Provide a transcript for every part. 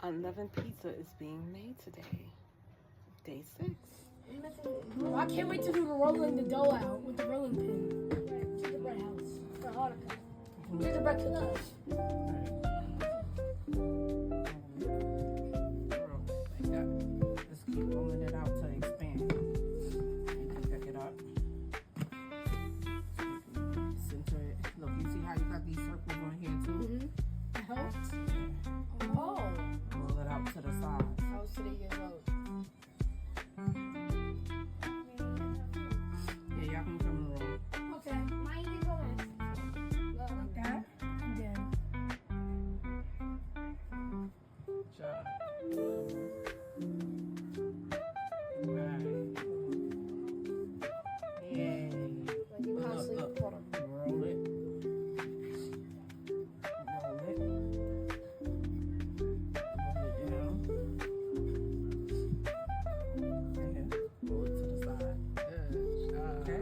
Unleavened pizza is being made today. Day 6. I can't wait to do the rolling the dough out with the rolling pin. To the bread house for Hanukkah. Here's the bread cookies. Like that. Just keep rolling it out to expand. Pick it up. Center it. Look, you see how you got these circles on here too? That helps. Oh. Roll it out to the side. How was today years old? Yeah, y'all can come and roll. Okay. Mine can go in. Like that. And then. Job. Right. Yay. Like you constantly Look. put them. Roll it. Roll it. Roll it down. And roll it to the side. Good job. Okay.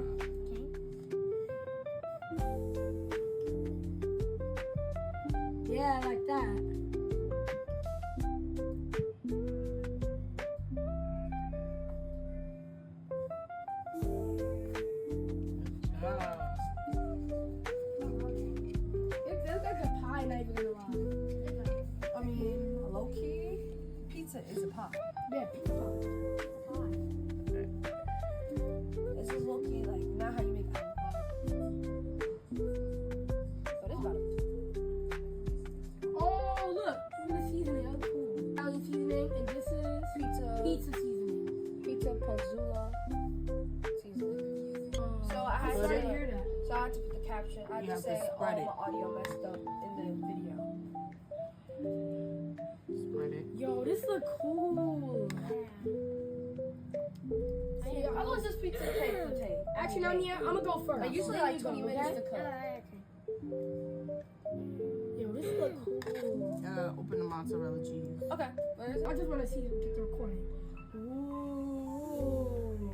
Yeah, like that. It feels like a pie, not even gonna lie. I mean, low key, pizza is a pie. Yeah, pizza pie. This is low key, like, not how you make apple pie. But it's better. Oh, look. Look at the seasoning. That's cool. Italian seasoning, and this is pizza seasoning. Pizza Pazzula seasoning. So I had sorry to- to hear that. So I had to put the caption. I You had have to to say all spread my it. audio messed up in the video. Spread it. Yo, this look cool. See, how long does this pizza take to take? Actually, now, Nia, I'm gonna go first. Like, usually Then like you go, 20 minutes to cook. Yo, this look cool. Open the mozzarella cheese. Okay. Where is it? I just want to see get the recording. Ooh.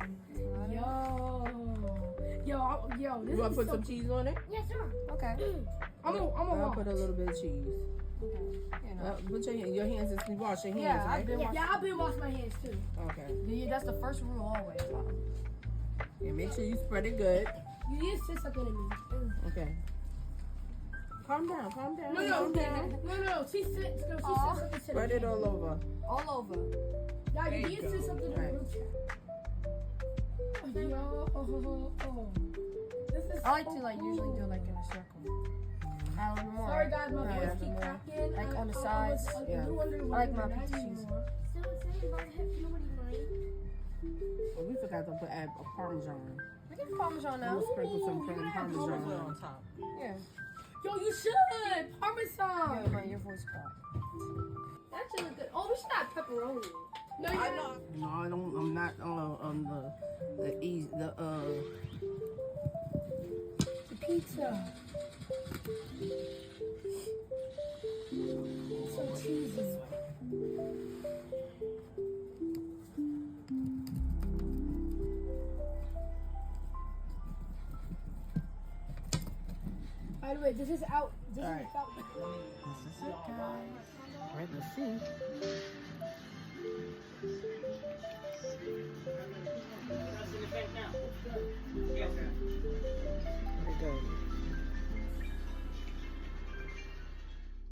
Yo, this You want is to put so some cheese on it? Yes, sir. Okay. I'm I'll gonna put a little bit of cheese. Okay. You know. Put your hands and you wash your hands, Yeah, right? I've been Yeah, I've been washing my hands too. Okay. Yeah, that's the first rule always. Yeah, make sure you spread it good. You need to say something to me. Okay. Calm down, calm down. No. She said something to me. Spread it all over. All over. Yeah, There you you need to say go. something to the group chat. Yo, this is I like to like usually do like in a circle. Add a little more. Sorry guys, my Yeah, voice keep more. cracking. Like on the I sides, was a yeah. little under the I like my weather, pizza not cheese. anymore. Well, we forgot to add a parmesan. We can Parmesan now. We'll sprinkle some you gotta have parmesan Parmesan. on top. Yeah. Yo, you should parmesan. Yo, man, your voice cracked. That should look good. Oh, we should have pepperoni. No, you're not. No, I don't. I'm not on the The pizza. It's so cheesy. By the way, this is out. This All is right. out. This is it, guys. All right, let's see. Very good.